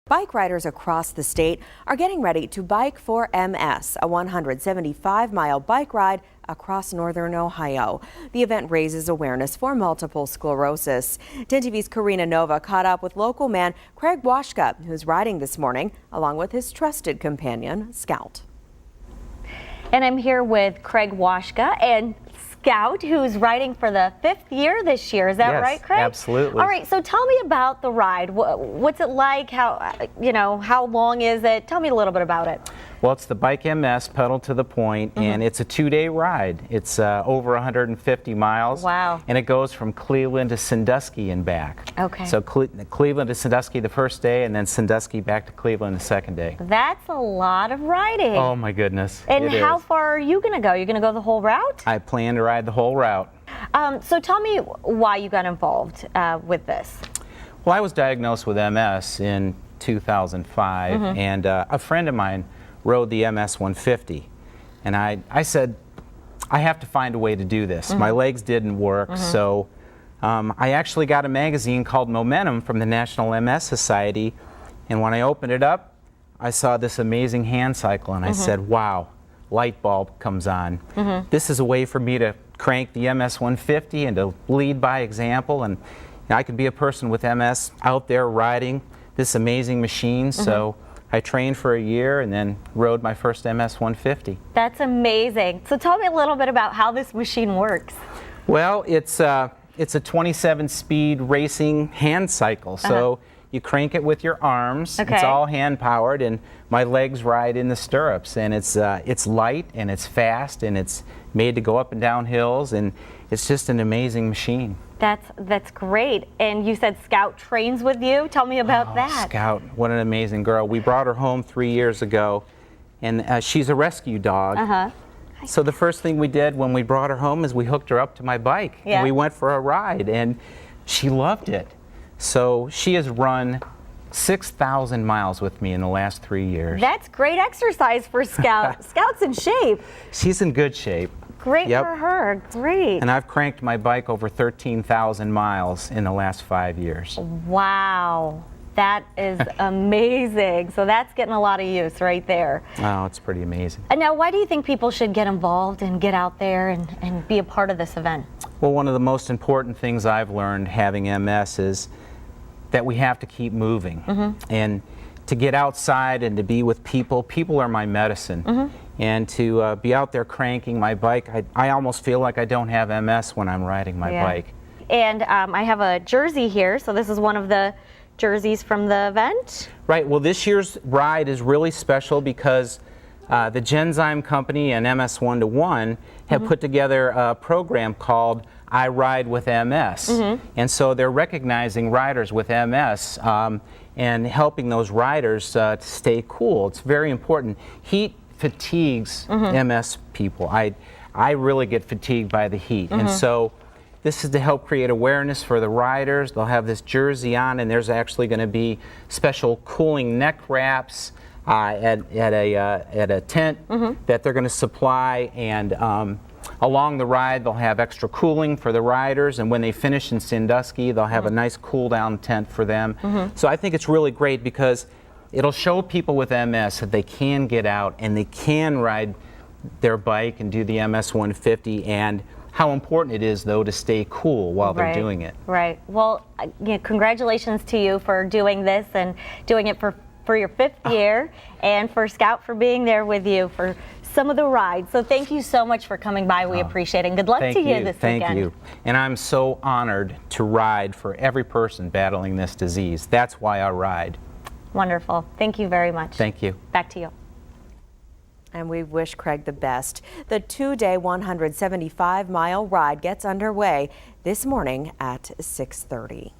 Bike riders across the state are getting ready to Bike for MS, a 175-mile bike ride across northern Ohio. The event raises awareness for multiple sclerosis. 10 TV's Karina Nova caught up with local man Craig Washka, who's riding this morning, along with his trusted companion, Scout. And I'm here with Craig Washka and Scout, who's riding for the 5th year this year. Is that right, Craig? Absolutely. All right, so tell me about the ride. What's it like? How long is it? Tell me a little bit about it. Well, it's the Bike MS, pedal to the point, and it's a 2-day ride. It's over 150 miles. Wow. And it goes from Cleveland to Sandusky and back. Okay. So Cleveland to Sandusky the first day, and then Sandusky back to Cleveland the second day. That's a lot of riding. Oh my goodness. And how far are you going to go? You're going to go the whole route? I plan to ride the whole route. So tell me why you got involved with this. Well, I was diagnosed with MS in 2005, and a friend of mine rode the MS 150, and I said, I have to find a way to do this. My legs didn't work, so I actually got a magazine called Momentum from the National MS Society, and when I opened it up, I saw this amazing hand cycle, and I said, wow, light bulb comes on. This is a way for me to crank the MS 150 and to lead by example, and I could be a person with MS out there riding this amazing machine. So I trained for a year and then rode my first MS 150. That's amazing. So tell me a little bit about how this machine works. Well, it's a 27-speed racing hand cycle. So you crank it with your arms. Okay. It's all hand powered, and my legs ride in the stirrups. And it's light and it's fast and it's made to go up and down hills, and it's just an amazing machine. That's great. And you said Scout trains with you. Tell me about that. Scout, what an amazing girl. We brought her home 3 years ago, and she's a rescue dog. So the first thing we did when we brought her home is we hooked her up to my bike. Yeah. And we went for a ride, and she loved it. So she has run 6,000 miles with me in the last 3 years. That's great exercise for Scout. Scout's in shape. She's in good shape. Great for her. Great. And I've cranked my bike over 13,000 miles in the last 5 years. Wow. That is amazing. So that's getting a lot of use right there. Oh, it's pretty amazing. And now, why do you think people should get involved and get out there and be a part of this event? Well, one of the most important things I've learned having MS is that we have to keep moving. And to get outside and to be with people. People are my medicine. And to be out there cranking my bike, I almost feel like I don't have MS when I'm riding my bike. And I have a jersey here, so this is one of the jerseys from the event. Right, well, this year's ride is really special because the Genzyme Company and MS 1-to-1 have put together a program called I Ride with MS. And so they're recognizing riders with MS and helping those riders to stay cool. It's very important. Heat fatigues MS people. I really get fatigued by the heat. And so this is to help create awareness for the riders. They'll have this jersey on, and there's actually going to be special cooling neck wraps at a tent that they're going to supply, and along the ride they'll have extra cooling for the riders, and when they finish in Sandusky they'll have a nice cool down tent for them. So I think it's really great because it'll show people with MS that they can get out and they can ride their bike and do the MS 150, and how important it is, though, to stay cool while they're doing it. Right. Well, congratulations to you for doing this and doing it for your 5th year, and for Scout for being there with you for some of the rides. So thank you so much for coming by. We appreciate it. And good luck to you this weekend. Thank you. And I'm so honored to ride for every person battling this disease. That's why I ride. Wonderful. Thank you very much. Thank you. Back to you. And we wish Craig the best. The 2-day 175-mile ride gets underway this morning at 6:30.